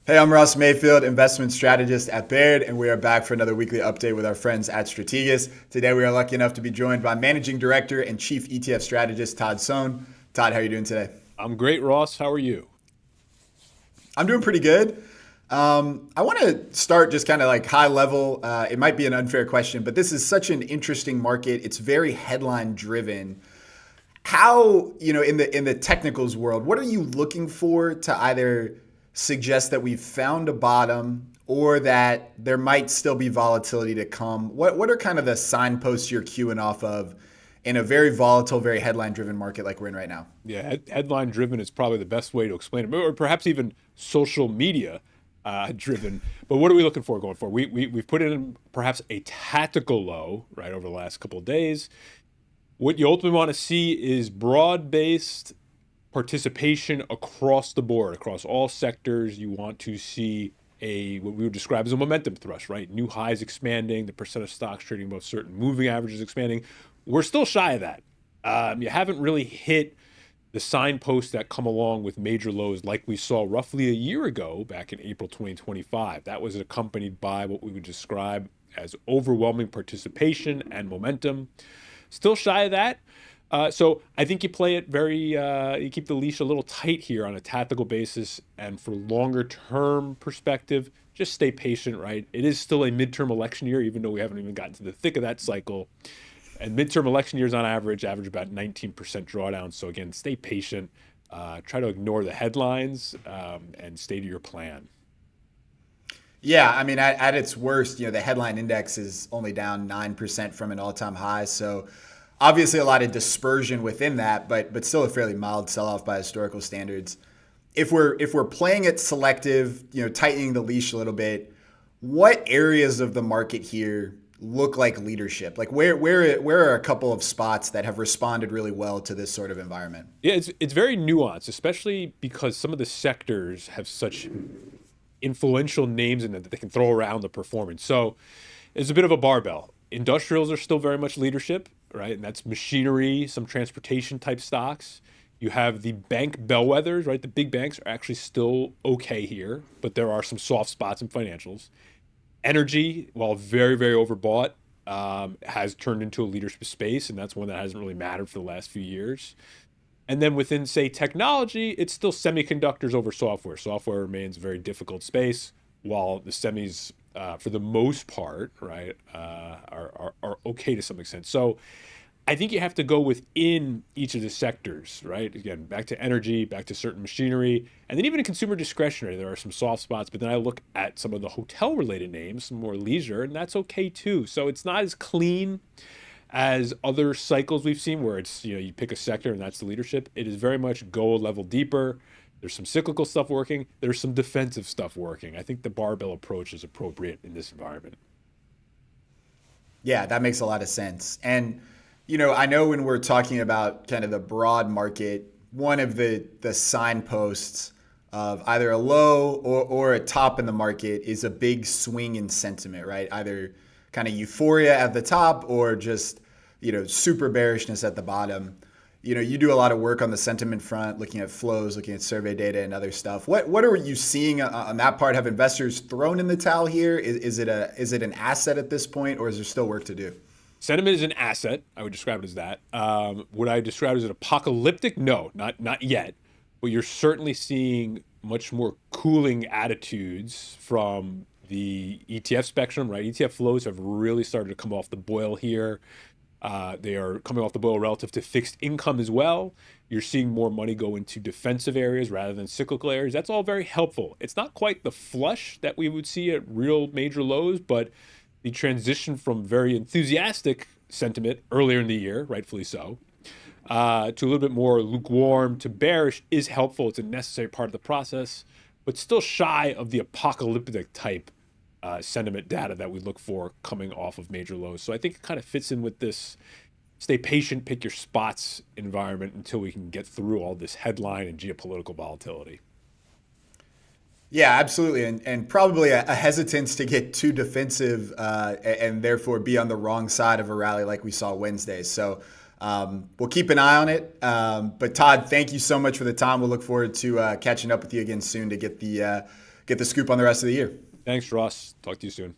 Hey, I'm Ross Mayfield, investment strategist at Baird, and we are back for another weekly update with our friends at Strategas. Today, we are lucky enough to be joined by Managing Director and Chief ETF Strategist Todd Sohn. Todd, how are you doing today? I'm great, Ross. How are you? I'm doing pretty good. I want to start just kind of like high level. It might be an unfair question, but this is such an interesting market. It's very headline driven. How, in the technicals world, what are you looking for to either suggest that we've found a bottom or that there might still be volatility to come? What are kind of the signposts you're queuing off of in a very volatile, very headline driven market like we're in right now? Yeah, headline driven is probably the best way to explain it, or perhaps even social media driven. But what are we looking for going forward? We've put in perhaps a tactical low right over the last couple of days. What you ultimately want to see is broad based participation across the board, across all sectors. You want to see a what we would describe as a momentum thrust, right? New highs expanding, the percent of stocks trading above certain moving averages expanding. We're still shy of that. You haven't really hit the signposts that come along with major lows like we saw roughly a year ago back in April 2025. That was accompanied by what we would describe as overwhelming participation and momentum. Still shy of that. So I think you play it you keep the leash a little tight here on a tactical basis. And for longer term perspective, just stay patient, right? It is still a midterm election year, even though we haven't even gotten to the thick of that cycle. And midterm election years on average about 19% drawdown. So again, stay patient. Try to ignore the headlines and stay to your plan. Yeah, I mean, at its worst, the headline index is only down 9% from an all time high. So obviously a lot of dispersion within that, but still a fairly mild sell off by historical standards. If we're playing it selective, tightening the leash a little bit, what areas of the market here look like leadership? Like where are a couple of spots that have responded really well to this sort of environment? Yeah, it's very nuanced, especially because some of the sectors have such influential names in them that they can throw around the performance. So it's a bit of a barbell. Industrials are still very much leadership, right? And that's machinery, some transportation type stocks. You have the bank bellwethers, right? The big banks are actually still okay here, but there are some soft spots in financials. Energy, while very, very overbought, has turned into a leadership space, and that's one that hasn't really mattered for the last few years. And then within, say, technology, it's still semiconductors over software. Software remains a very difficult space, while the semis, for the most part, right, are okay to some extent. So I think you have to go within each of the sectors, right? Again, back to energy, back to certain machinery, and then even in consumer discretionary, there are some soft spots. But then I look at some of the hotel related names, some more leisure, and that's okay too. So it's not as clean as other cycles we've seen where it's, you pick a sector and that's the leadership. It is very much go a level deeper. There's some cyclical stuff working, there's some defensive stuff working. I think the barbell approach is appropriate in this environment. Yeah, that makes a lot of sense. And I know when we're talking about kind of the broad market, one of the signposts of either a low or a top in the market is a big swing in sentiment, right? Either kind of euphoria at the top or just, super bearishness at the bottom. You do a lot of work on the sentiment front, looking at flows, looking at survey data and other stuff. What are you seeing on that part? Have investors thrown in the towel here? Is it an asset at this point, or is there still work to do? Sentiment is an asset. I would describe it as that. Would I describe it as an apocalyptic? No, not yet. But you're certainly seeing much more cooling attitudes from the ETF spectrum, right? ETF flows have really started to come off the boil here. They are coming off the boil relative to fixed income as well. You're seeing more money go into defensive areas rather than cyclical areas. That's all very helpful. It's not quite the flush that we would see at real major lows, but the transition from very enthusiastic sentiment earlier in the year, rightfully so, to a little bit more lukewarm to bearish is helpful. It's a necessary part of the process, but still shy of the apocalyptic type sentiment data that we look for coming off of major lows. So I think it kind of fits in with this stay patient, pick your spots environment until we can get through all this headline and geopolitical volatility. Yeah, absolutely, and probably a hesitance to get too defensive and therefore be on the wrong side of a rally like we saw Wednesday. So we'll keep an eye on it. But Todd, thank you so much for the time. We'll look forward to catching up with you again soon to get get the scoop on the rest of the year. Thanks, Ross. Talk to you soon.